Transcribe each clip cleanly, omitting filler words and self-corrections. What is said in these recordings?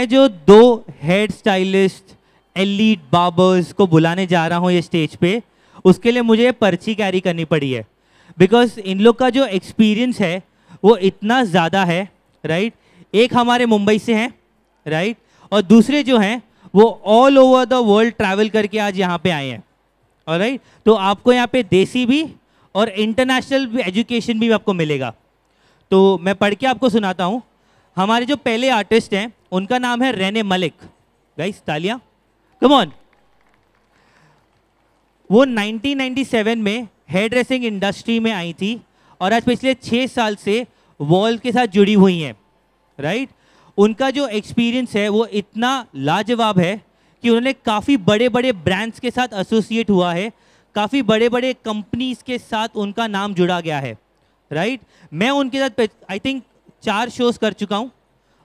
मैं जो 2 hair stylist elite barbers को बुलाने जा रहा हूँ ये स्टेज पे, उसके लिए मुझे पर्ची कैरी करनी पड़ी है, बिकॉज इन लोग का जो एक्सपीरियंस है वो इतना ज़्यादा है, राइट। एक हमारे मुंबई से हैं, राइट, और दूसरे जो हैं वो all over the world travel करके आज यहाँ पे आए हैं, ऑलराइट। तो आपको यहाँ पे देसी भी और इंटरनेशनल एजुकेशन भी आपको मिलेगा। तो मैं पढ़ के आपको सुनाता हूँ। हमारे जो पहले आर्टिस्ट हैं उनका नाम है रेने मलिक। गाइस तालियां, कम ऑन। वो 1997 में हेयर ड्रेसिंग इंडस्ट्री में आई थी और आज पिछले 6 साल से वॉल के साथ जुड़ी हुई हैं, राइट। उनका जो एक्सपीरियंस है वो इतना लाजवाब है कि उन्होंने काफ़ी बड़े बड़े ब्रांड्स के साथ एसोसिएट हुआ है, काफ़ी बड़े बड़े कंपनीज के साथ उनका नाम जुड़ा गया है, राइट। मैं उनके साथ आई थिंक 4 शोज़ कर चुका हूँ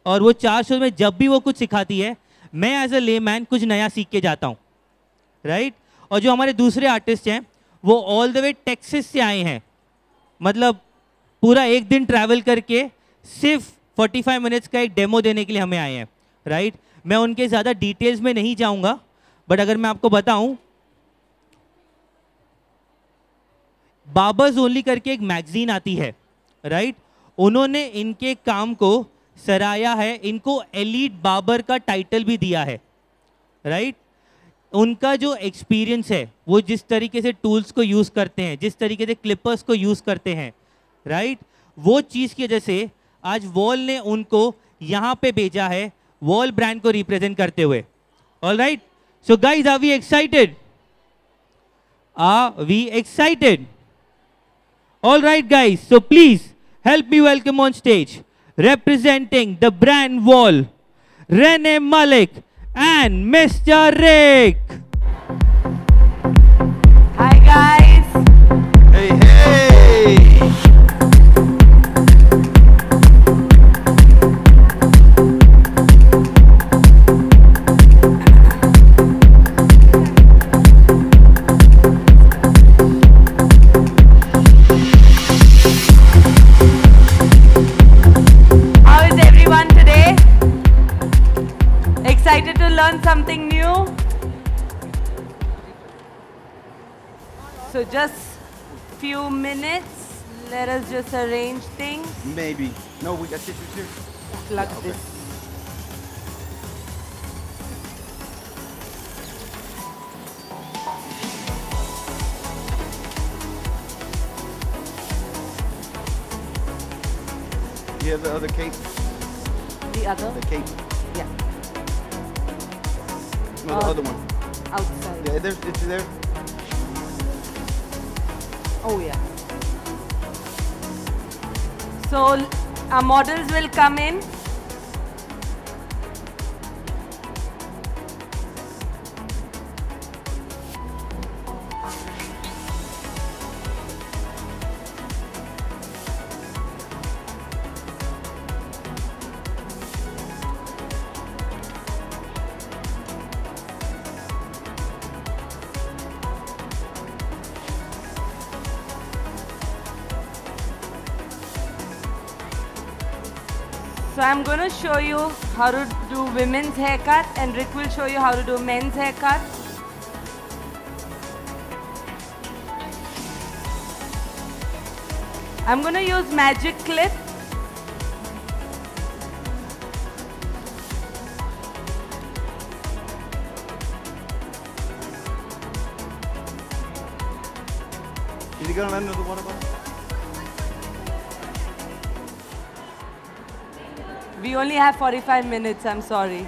और वो 4 शोज़ में जब भी वो कुछ सिखाती है मैं एज अ लेमैन कुछ नया सीख के जाता हूँ, राइट। और जो हमारे दूसरे आर्टिस्ट हैं वो ऑल द वे टेक्सास से आए हैं, मतलब पूरा एक दिन ट्रैवल करके सिर्फ 45 मिनट्स का एक डेमो देने के लिए हमें आए हैं, राइट। मैं उनके ज़्यादा डिटेल्स में नहीं जाऊंगा, बट अगर मैं आपको बताऊं, बार्बर्स ओनली करके एक मैगजीन आती है, राइट। उन्होंने इनके काम को सराहा है, इनको एलीट बार्बर का टाइटल भी दिया है, राइट। उनका जो एक्सपीरियंस है वो जिस तरीके से टूल्स को यूज़ करते हैं, जिस तरीके से क्लिपर्स को यूज़ करते हैं, राइट, वो चीज़ की वजह से आज वॉल ने उनको यहाँ पे भेजा है वॉल ब्रांड को रिप्रेजेंट करते हुए। Alright, so guys, are we excited? Are we excited? Alright guys, so please help me welcome on stage, representing the brand Wahl, Renee Melek and Mr. Rick. Hi guys. Hey, hey. Excited to learn something new? So just few minutes, let us just arrange things. Maybe. No, we got tissues here. Plug Okay. this. You have the other cape? The other? The cape. Yeah. No, the other one. Outside. Yeah, it's there. Oh yeah. So our models will come in. So I'm going to show you how to do women's haircut and Rick will show you how to do men's haircut. I'm going to use magic clip. Is he gonna let another water bottle? We only have 45 minutes, I'm sorry.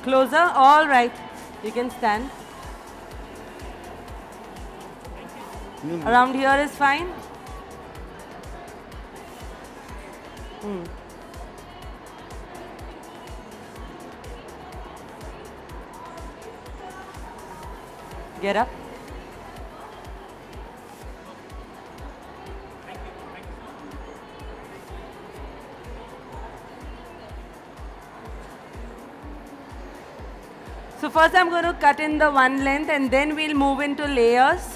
Closer? All right. You can stand. Around here is fine? Get up. So first I'm going to cut in the one length and then we'll move into layers.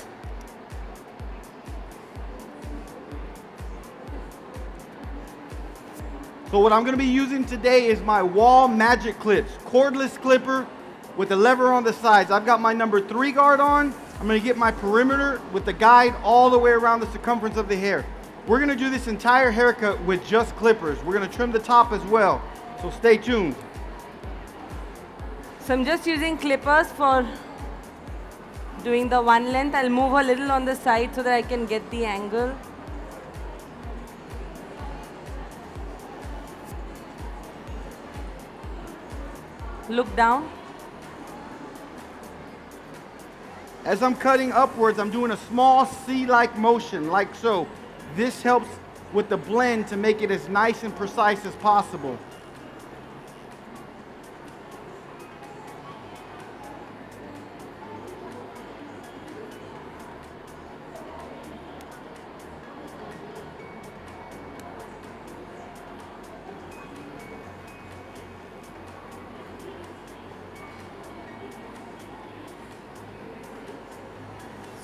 So what I'm going to be using today is my Wahl Magic Clips, cordless clipper with a lever on the sides. I've got my number 3 guard on. I'm going to get my perimeter with the guide all the way around the circumference of the hair. We're going to do this entire haircut with just clippers. We're going to trim the top as well. So stay tuned. So I'm just using clippers for doing the one length. I'll move a little on the side so that I can get the angle. Look down. As I'm cutting upwards, I'm doing a small C-like motion, like so. This helps with the blend to make it as nice and precise as possible.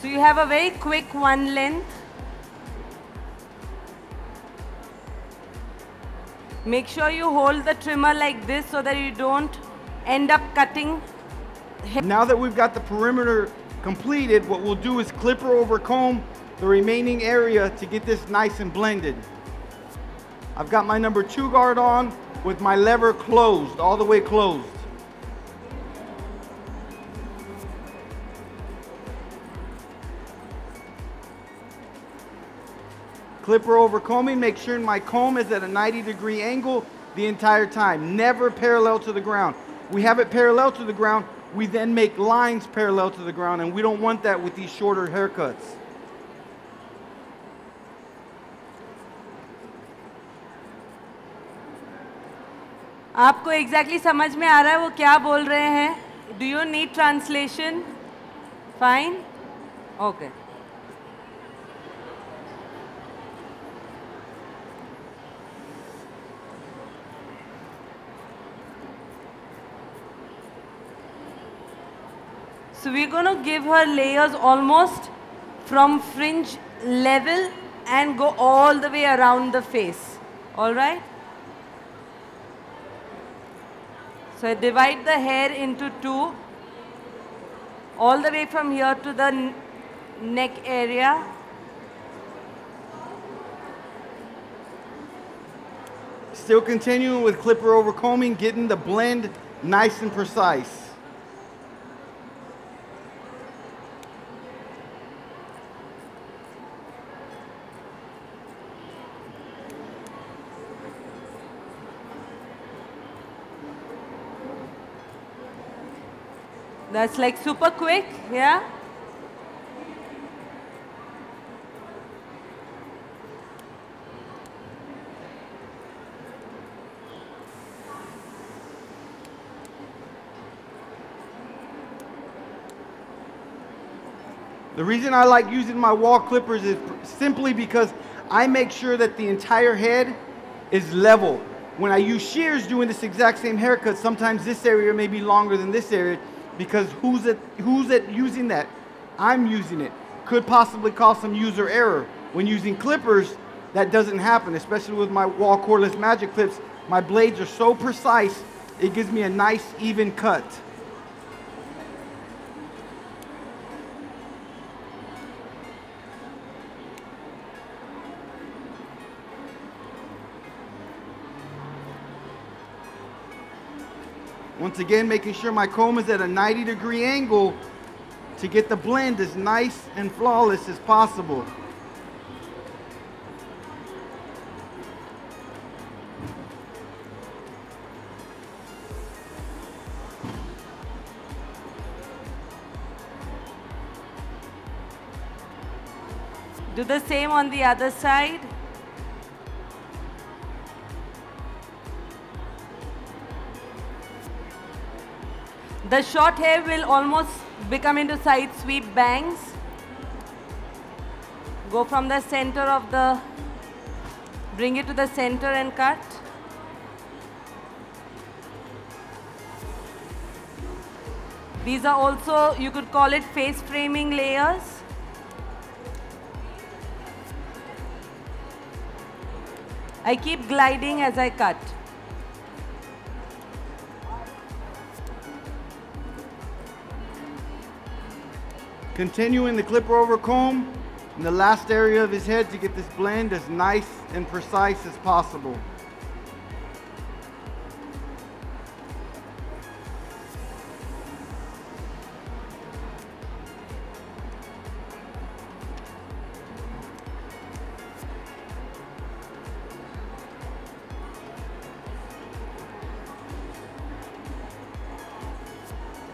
So you have a very quick one length. Make sure you hold the trimmer like this so that you don't end up cutting. Now that we've got the perimeter completed, what we'll do is clipper over comb the remaining area to get this nice and blended. I've got my number 2 guard on with my lever closed, all the way closed. Clipper over combing, make sure my comb is at a 90-degree angle the entire time, never parallel to the ground. We have it parallel to the ground, we then make lines parallel to the ground, and we don't want that with these shorter haircuts. आपको exactly समझ में आ रहा है वो क्या बोल रहे हैं? Do you need translation? Fine? Okay. So we're going to give her layers almost from fringe level and go all the way around the face. All right? So I divide the hair into 2, all the way from here to the neck area. Still continuing with clipper over combing, getting the blend nice and precise. That's like super quick, yeah? The reason I like using my Wahl clippers is simply because I make sure that the entire head is level. When I use shears doing this exact same haircut, sometimes this area may be longer than this area, because who's it using that? I'm using it. Could possibly cause some user error. When using clippers, that doesn't happen, especially with my Wahl cordless magic clips. My blades are so precise, it gives me a nice even cut. Once again, making sure my comb is at a 90-degree angle to get the blend as nice and flawless as possible. Do the same on the other side. The short hair will almost become into side sweep bangs. Go from the center of the, bring it to the center and cut. These are also, you could call it face framing layers. I I keep gliding as I cut. Continuing the clipper over comb in the last area of his head to get this blend as nice and precise as possible.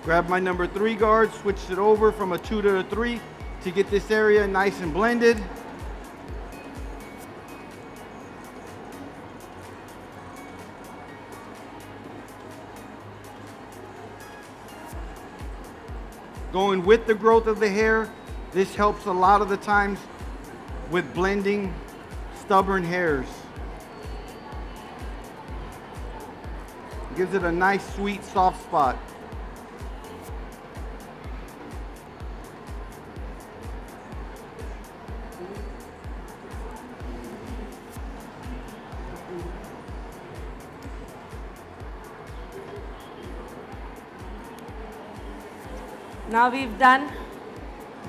Grab my number 3 guard, switched it over from a 2 to a 3 to get this area nice and blended. Going with the growth of the hair, this helps a lot of the times with blending stubborn hairs. Gives it a nice, sweet, soft spot. Now we've done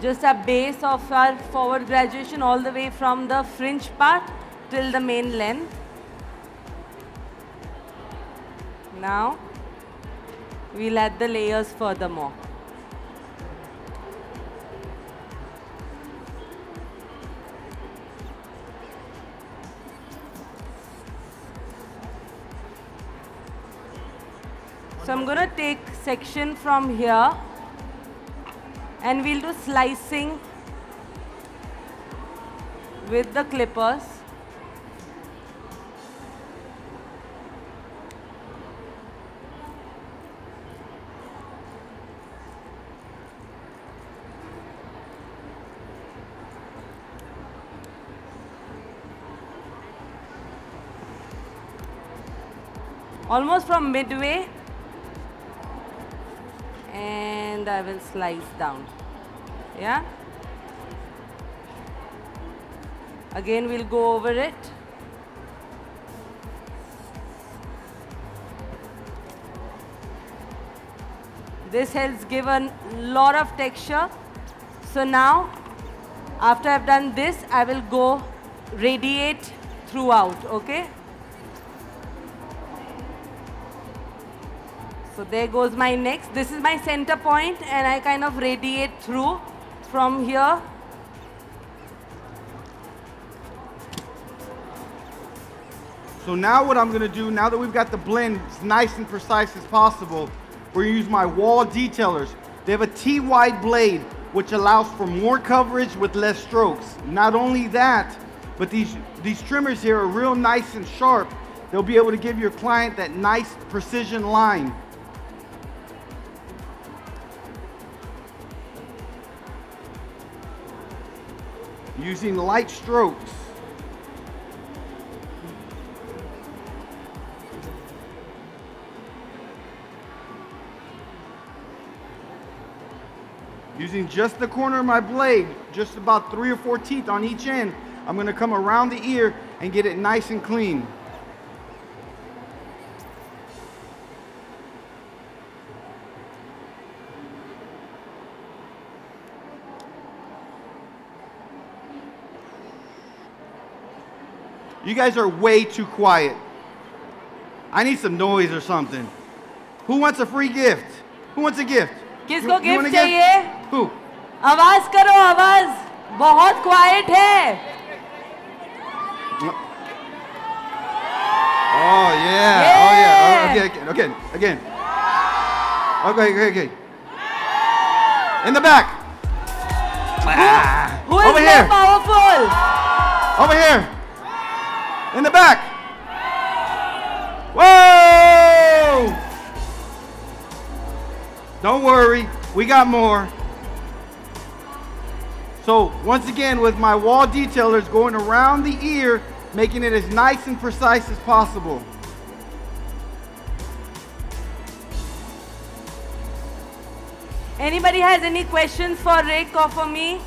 just a base of our forward graduation all the way from the fringe part till the main length. Now we'll add the layers furthermore. So I'm going to take section from here and we'll do slicing with the clippers. Almost from midway, and I will slice down. Yeah? Again, we'll go over it. This helps give a lot of texture. So now, after I've done this, I will go radiate throughout, okay? So there goes my next. This is my center point and I kind of radiate through from here. So now what I'm going to do, now that we've got the blend as nice and precise as possible, we're going to use my Wahl detailers. They have a T-wide blade, which allows for more coverage with less strokes. Not only that, but these trimmers here are real nice and sharp. They'll be able to give your client that nice precision line. Using light strokes. Using just the corner of my blade, just about 3 or 4 teeth on each end, I'm going to come around the ear and get it nice and clean. You guys are way too quiet. I need some noise or something. Who wants a free gift? Who wants a gift? किसको You want gift a चाहिए? Who? आवाज करो, आवाज बहुत quite है. Oh yeah. Yeah. Oh yeah. Okay. Okay. In the back. Who is Over more here. powerful? Over here. In the back. Whoa! Don't worry, we got more. So once again, with my Wahl detailers going around the ear, making it as nice and precise as possible. Anybody has any questions for Rick or for me?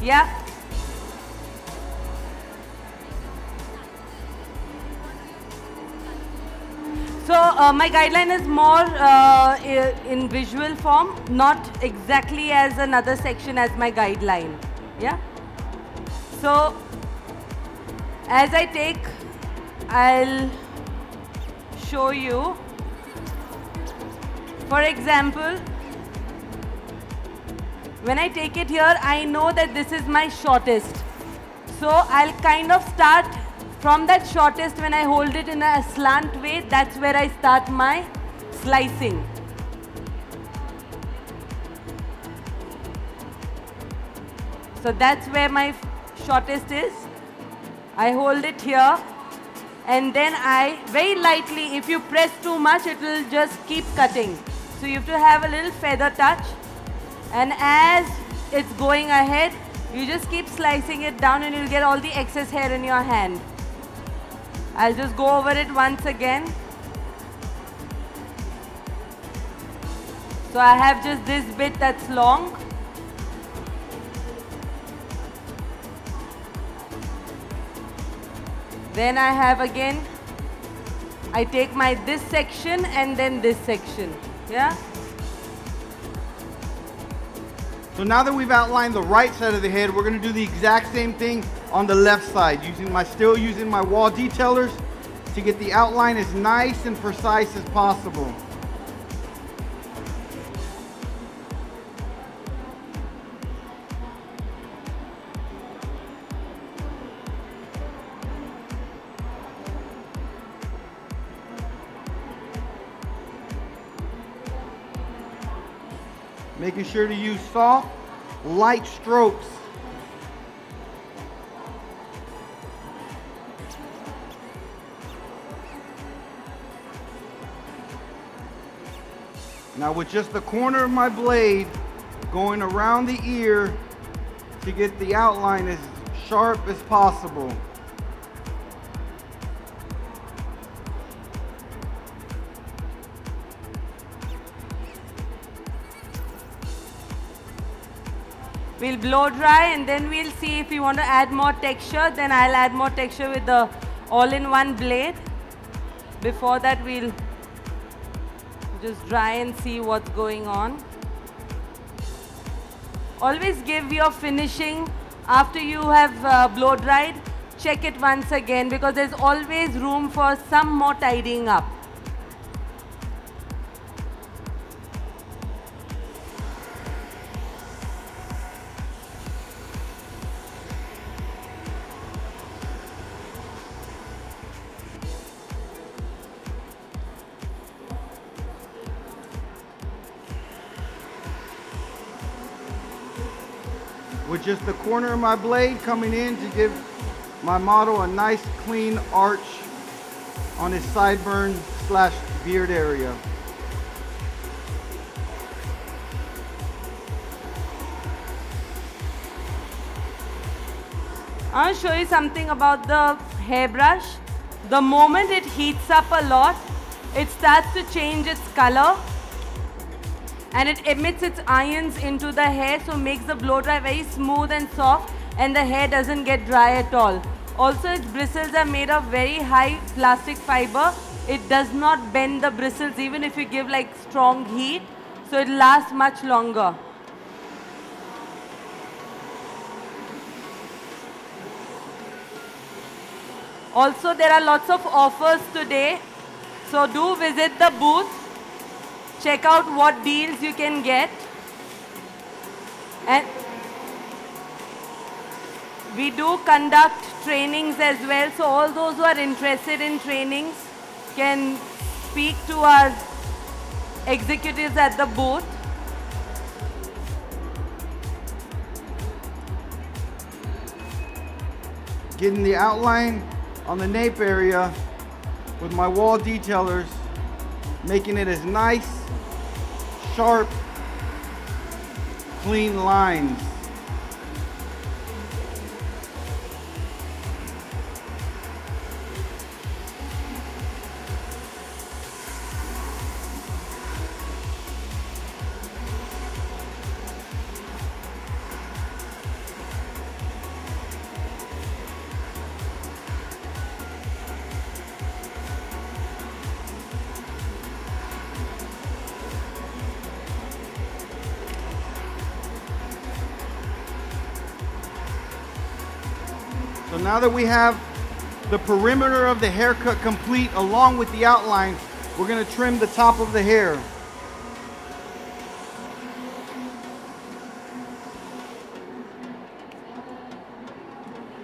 Yeah? So my guideline is more in visual form, not exactly as another section as my guideline. Yeah. So as I take, I'll show you. For example, when I take it here, I know that this is my shortest. So I'll kind of start from that shortest. When I hold it in a slant way, that's where I start my slicing. So that's where my shortest is. I hold it here, and then I very lightly, if you press too much, it will just keep cutting. So you have to have a little feather touch, and as it's going ahead, you just keep slicing it down and you'll get all the excess hair in your hand. I'll just go over it once again. So I have just this bit that's long. Then I have again, I take my this section and then this section. Yeah? So now that we've outlined the right side of the head, we're going to do the exact same thing on the left side, still using my Wahl detailers to get the outline as nice and precise as possible. Making sure to use soft, light strokes. Now with just the corner of my blade going around the ear to get the outline as sharp as possible. We'll blow dry and then we'll see if we want to add more texture. Then I'll add more texture with the all-in-one blade. Before that, we'll just dry and see what's going on. Always give your finishing after you have blow dried. Check it once again because there's always room for some more tidying up. With just the corner of my blade coming in to give my model a nice clean arch on his sideburn / beard area. I'll show you something about the hairbrush. The moment it heats up a lot, it starts to change its color and it emits its ions into the hair, so makes the blow dry very smooth and soft, and the hair doesn't get dry at all. Also, its bristles are made of very high plastic fiber. It does not bend the bristles even if you give like strong heat, so it lasts much longer. Also, there are lots of offers today, so do visit the booth. Check out what deals you can get. And we do conduct trainings as well, so all those who are interested in trainings can speak to our executives at the booth. Getting the outline on the nape area with my Wahl detailers, making it as nice, sharp, clean lines. now that we have the perimeter of the haircut complete along with the outline, we're going to trim the top of the hair.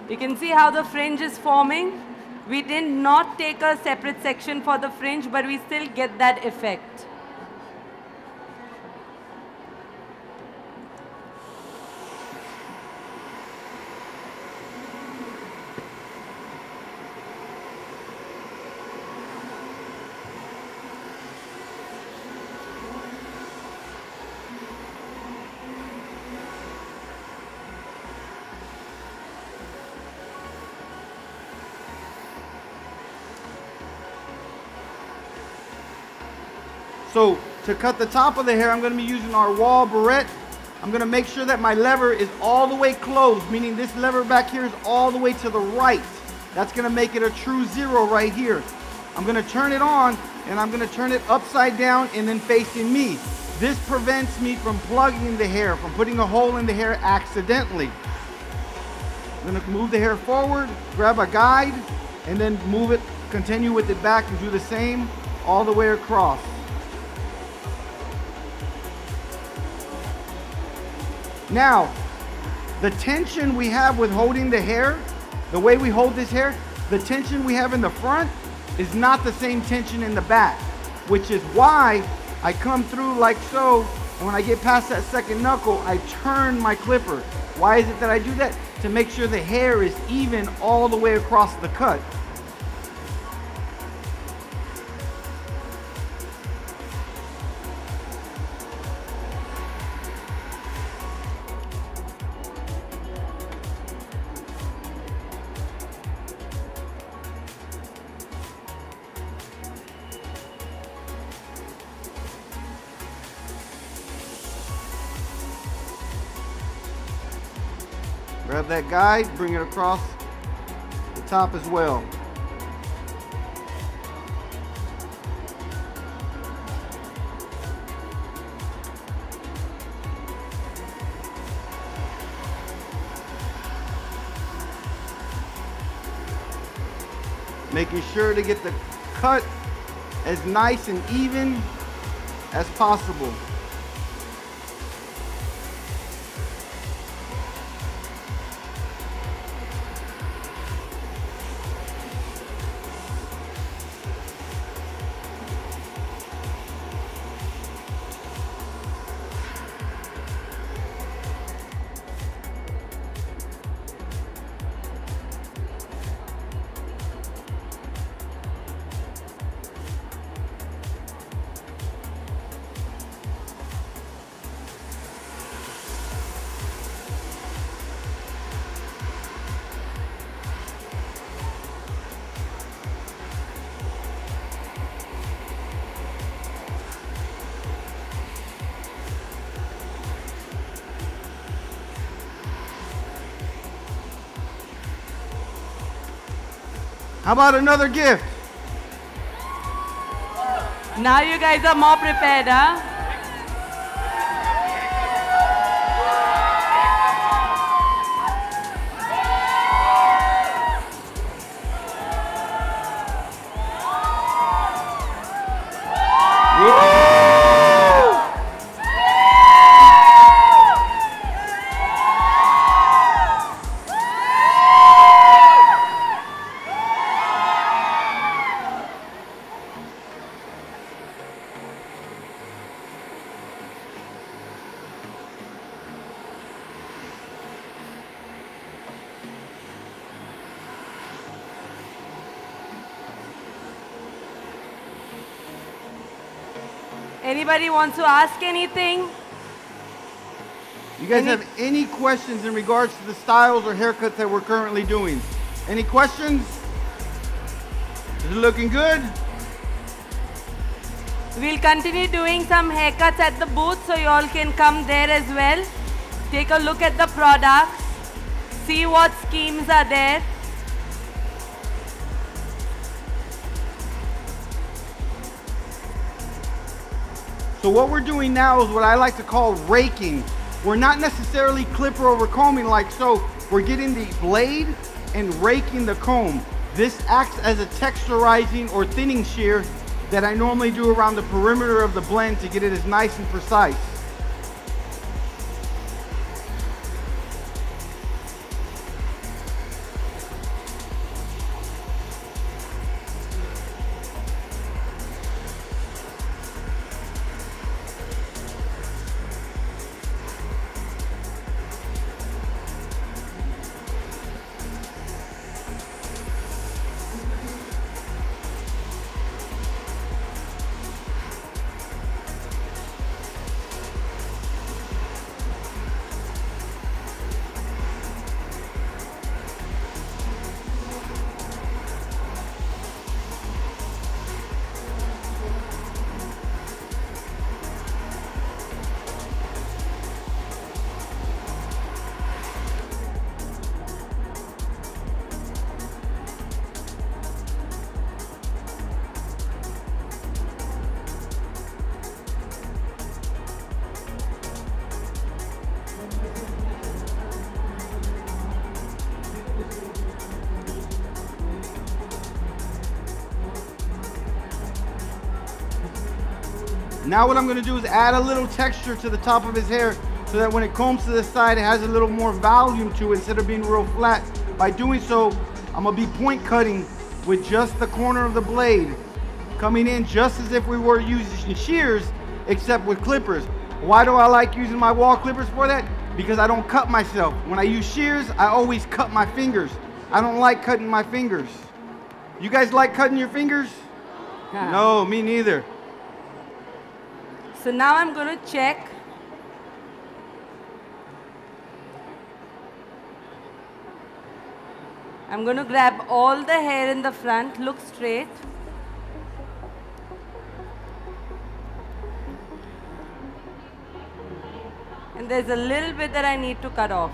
You can see how the fringe is forming. We did not take a separate section for the fringe, but we still get that effect. So to cut the top of the hair, I'm going to be using our Wahl barrette. I'm going to make sure that my lever is all the way closed, meaning this lever back here is all the way to the right. That's going to make it a true 0 right here. I'm going to turn it on, and I'm going to turn it upside down and then facing me. This prevents me from plugging the hair, from putting a hole in the hair accidentally. I'm going to move the hair forward, grab a guide, and then move it, continue with it back and do the same all the way across. Now, the tension we have with holding the hair, the way we hold this hair, the tension we have in the front is not the same tension in the back, which is why I come through like so, and when I get past that second knuckle, I turn my clipper. Why is it that I do that? To make sure the hair is even all the way across the cut. Grab that guide, bring it across the top as well. Making sure to get the cut as nice and even as possible. How about another gift? Now you guys are more prepared, huh? Anybody wants to ask anything? You guys have any questions in regards to the styles or haircuts that we're currently doing? Any questions? Is it looking good? We'll continue doing some haircuts at the booth, so you all can come there as well. Take a look at the products, see what schemes are there. So what we're doing now is what I like to call raking. We're not necessarily clipper over combing like so. We're getting the blade and raking the comb. This acts as a texturizing or thinning shear that I normally do around the perimeter of the blend to get it as nice and precise. Now what I'm going to do is add a little texture to the top of his hair so that when it combs to the side, it has a little more volume to it instead of being real flat. By doing so, I'm going to be point cutting with just the corner of the blade, coming in just as if we were using shears, except with clippers. Why do I like using my Wahl clippers for that? Because I don't cut myself. When I use shears, I always cut my fingers. I don't like cutting my fingers. You guys like cutting your fingers? No, me neither. So now I'm going to check. I'm going to grab all the hair in the front, look straight. And there's a little bit that I need to cut off.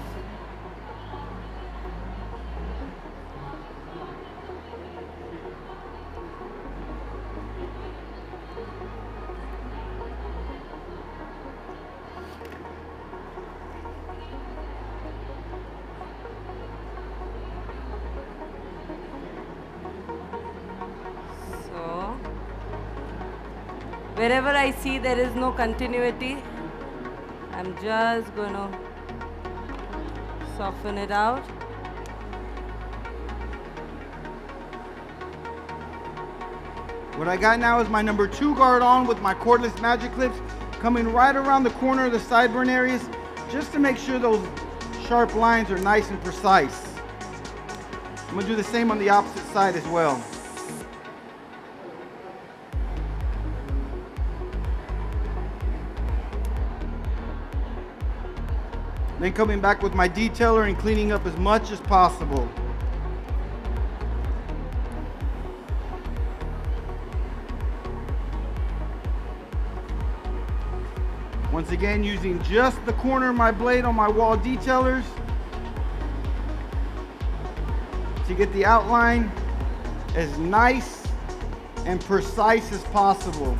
Wherever I see there is no continuity, I'm just going to soften it out. What I got now is my number 2 guard on with my cordless magic clips coming right around the corner of the sideburn areas just to make sure those sharp lines are nice and precise. I'm going to do the same on the opposite side as well. Then coming back with my detailer and cleaning up as much as possible. Once again, using just the corner of my blade on my Wahl detailers to get the outline as nice and precise as possible.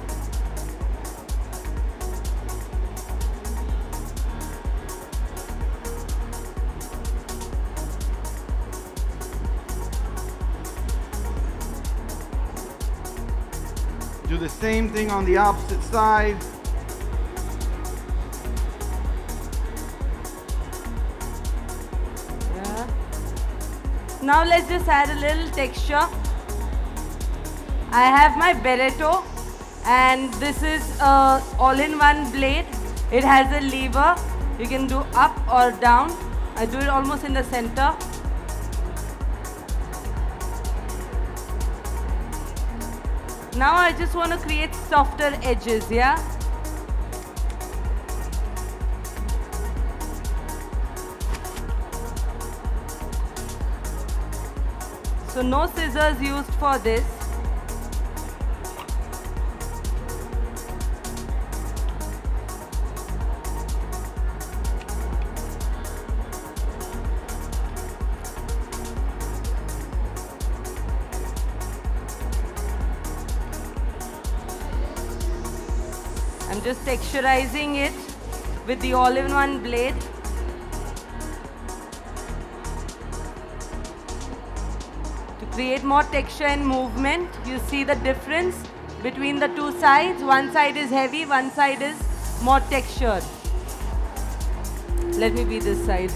Do the same thing on the opposite side. Yeah. Now let's just add a little texture. I have my Beretto and this is a all-in-one blade. It has a lever. You can do up or down. I do it almost in the center. Now I just want to create softer edges, yeah? So no scissors used for this. I'm just texturizing it with the all-in-one blade. create more texture and movement. You see the difference between the two sides. One side is heavy, one side is more textured. Let me be this side.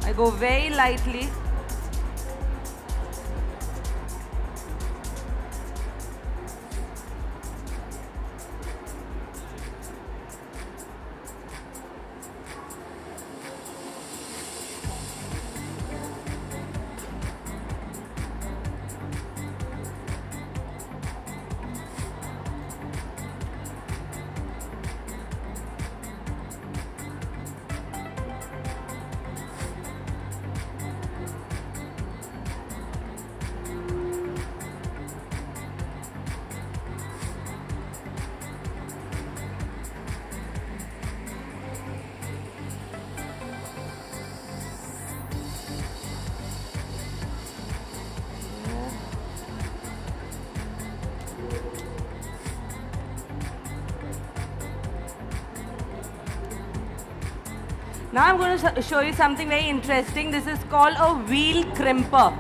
I go very lightly. Now I'm going to show you something very interesting. This is called a wheel crimper.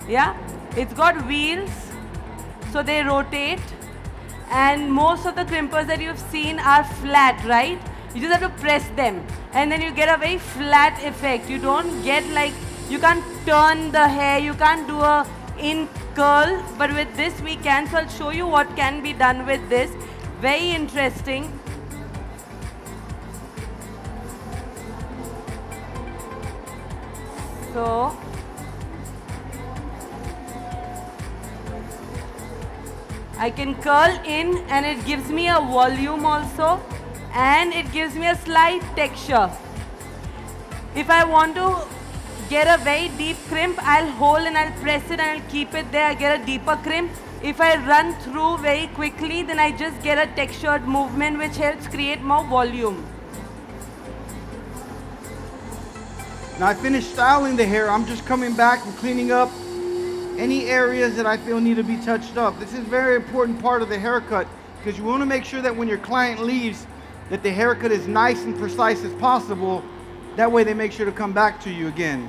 Yeah, it's got wheels, so they rotate. And most of the crimpers that you've seen are flat, right? You just have to press them, and then you get a very flat effect. You don't get like, you can't turn the hair, you can't do a in curl, but with this we can. So I'll show you what can be done with this. Very interesting. So, I can curl in and it gives me a volume also, and it gives me a slight texture. If I want to get a very deep crimp, I'll hold and I'll press it and I'll keep it there. I get a deeper crimp. If I run through very quickly, then I just get a textured movement which helps create more volume. Now I finished styling the hair. I'm just coming back and cleaning up any areas that I feel need to be touched up. This is a very important part of the haircut because you want to make sure that when your client leaves that the haircut is nice and precise as possible. That way they make sure to come back to you again.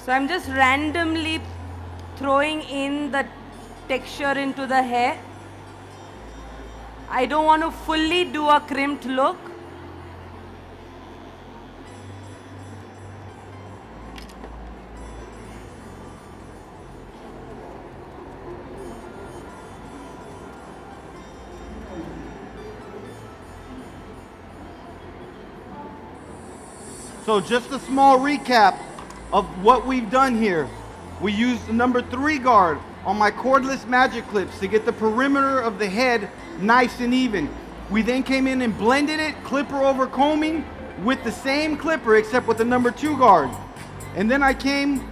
So I'm just randomly throwing in the texture into the hair. I don't want to fully do a crimped look. So just a small recap of what we've done here. We used the number 3 guard on my cordless magic clips to get the perimeter of the head nice and even. We then came in and blended it, clipper over combing, with the same clipper except with the number 2 guard. And then I came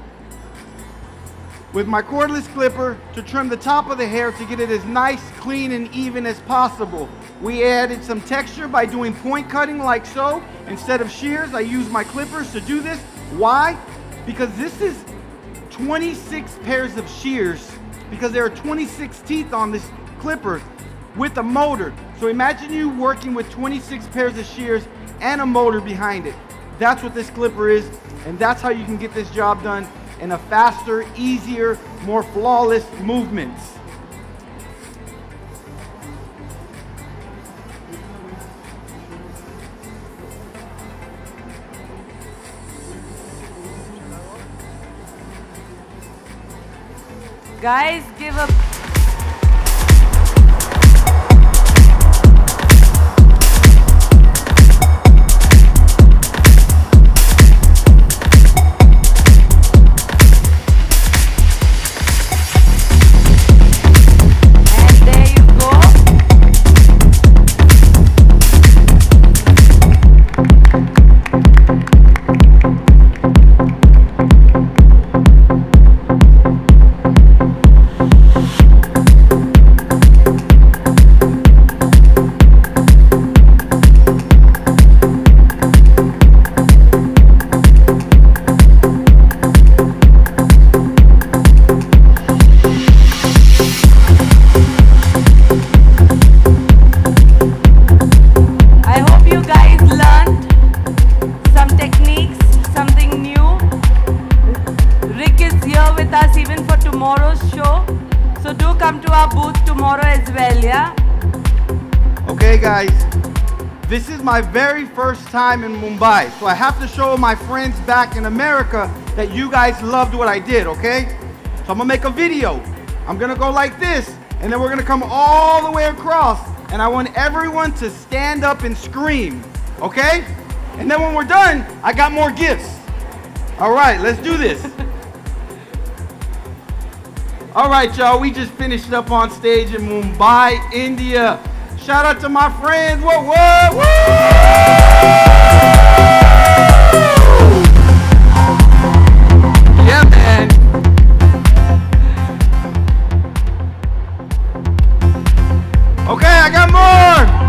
with my cordless clipper to trim the top of the hair to get it as nice, clean, and even as possible. We added some texture by doing point cutting like so. Instead of shears, I used my clippers to do this. Why? Because this is 26 pairs of shears, because there are 26 teeth on this clipper with a motor. So imagine you working with 26 pairs of shears and a motor behind it. That's what this clipper is, and that's how you can get this job done in a faster, easier, more flawless movements. Guys, give a to our booth tomorrow as well, yeah? Okay, guys. This is my very first time in Mumbai, so I have to show my friends back in America that you guys loved what I did, okay? So I'm gonna make a video. I'm gonna go like this, and then we're gonna come all the way across, and I want everyone to stand up and scream, okay? And then when we're done, I got more gifts. All right, let's do this. All right, y'all, we just finished up on stage in Mumbai, India. Shout out to my friends. What? Woo! Yeah, man. Okay, I got more.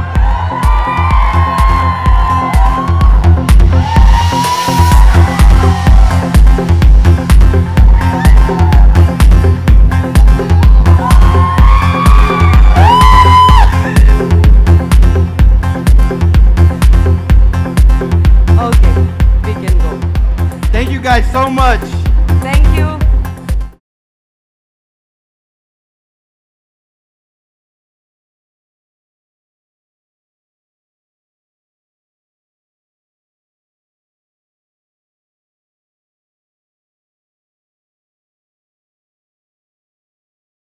Thank you guys so much.